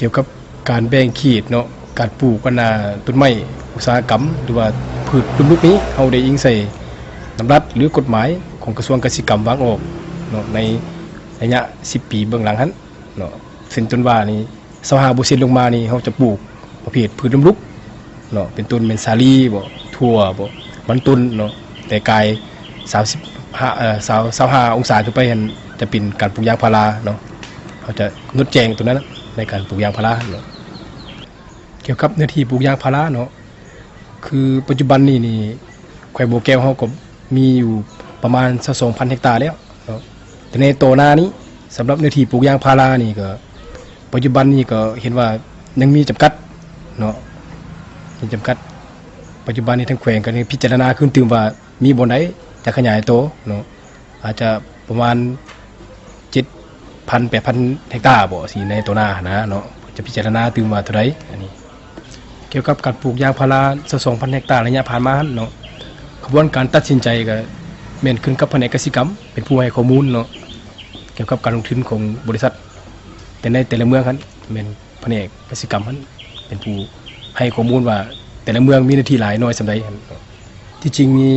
กี่ยวกับการแบ่งเขตเนาะการปลูกกันต้นไม้อุตสาหกรรมหรือว่าพืชลุ่มๆนี้เฮาได้อิงใส่นำรัฐหรือกฎหมายของกระทรวงเกษตรกรรมวางออกเนาะในระยะ10ปีเบื้องหลังหั้นเนาะเส้นต้นว่านี่25%ลงมานี่เฮาจะปลูกประเภทพืชล้มลุกเนาะเป็นต้นเป็นสาลีบ่ถั่วบ่มันต้นเนาะแต่กาย25องศาขึ้นไปหั่นจะเป็นการปลูกยางพาราเนาะเขาจะงดแจงตัวนั้นในการปลูกยางพาราเนาะเกี่ยวกับเนื้อที่ปลูกยางพาราเนาะคือปัจจุบันนี่แขวงบัวแก้วเฮาก็มีอยู่ประมาณ22,000 เฮกตาร์แล้วเนาะแต่ในโตหน้านี้สำหรับเนื้อที่ปลูกยางพารานี่ก็ปัจจุบันนี่ก็เห็นว่ายังมีจำกัดเนาะมีจำกัดปัจจุบันนี้ทางแขวงก็ได้พิจารณาขึ้นตื่มว่ามีบ่อนใดจะขยายโตเนาะอาจจะประมาณ8,000 เฮกตาร์บ่สิในตัวหน้านะเนาะจะพิจารณาตื่มว่าเท่าใดอันนี้เกี่ยวกับการปลูกยางพารา22,000 เฮกตาร์ระยะผ่านมาเนาะกระบวนการตัดสินใจก็แม่นขึ้นกับแผนกเกษตรกรรมเป็นผู้ให้ข้อมูลเนาะเกี่ยวกับการลงทุนของบริษัทแต่ในแต่ละเมืองนั้นแม่นแผนกเกษตรกรรมนั้นเป็นผู้ให้ข้อมูลว่าแต่ละเมืองมีเนื้อที่หลายน้อยส่าใดที่จริงมี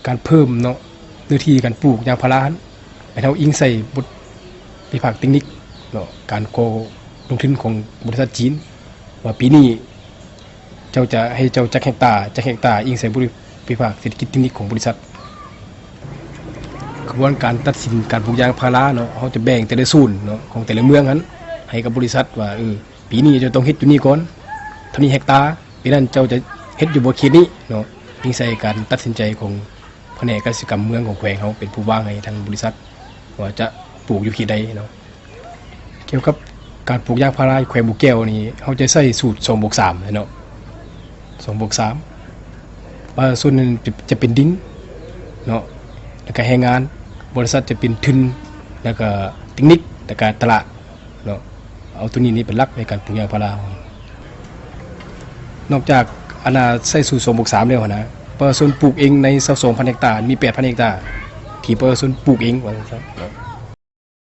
การเพิ่มเนาะเนื้อที่การปลูกยางพาราให้เฮาอิงใส่บทวิภาคเทคนิคเนาะการโกลงทุนของบริษัทจีนว่าปีนี้เจ้าจะให้เจ้าจักเฮกตาร์อิงใส่บทวิภาคเศรษฐกิจเทคนิคของบริษัทกระบวนการตัดสินการปลูกยางพาราเนาะเฮาจะแบ่งแต่ละศูนย์เนาะของแต่ละเมืองนั้นให้กับบริษัทว่าปีนี้เจ้าต้องเฮ็ดอยู่นี่ก่อนเท่านี้เฮกตาร์ปีนั้นเจ้าจะเฮ็ดอยู่บ่เขตนี้เนาะอิงใส่การตัดสินใจของแผนกเกษตรกรรมเมืองของแขวงเฮาเป็นผู้วางให้ทางบริษัทว่าจะปลูกอยู่ที่ใดเนาะเกี่ยวกับการปลูกยางพาราแขวงบุแก้วนี่เฮาจะใช้สูตร2+3เนาะ2+3ว่าส่วนนึงจะเป็นดินเนาะแล้วก็แรงงานบริษัทจะเป็นทุนแล้วก็เทคนิคแล้วก็ตลาดเนาะเอาตัวนี้เป็นหลักในการปลูกยางพารานอกจากใช้สูตร2+3แล้วนะเปอร์เซ็นต์ปลูกเองใน22,000 เฮกตาร์มี 8,000 เฮกตาร์ที่เปอร์เซ็นต์ปลูกเองว่าซั่น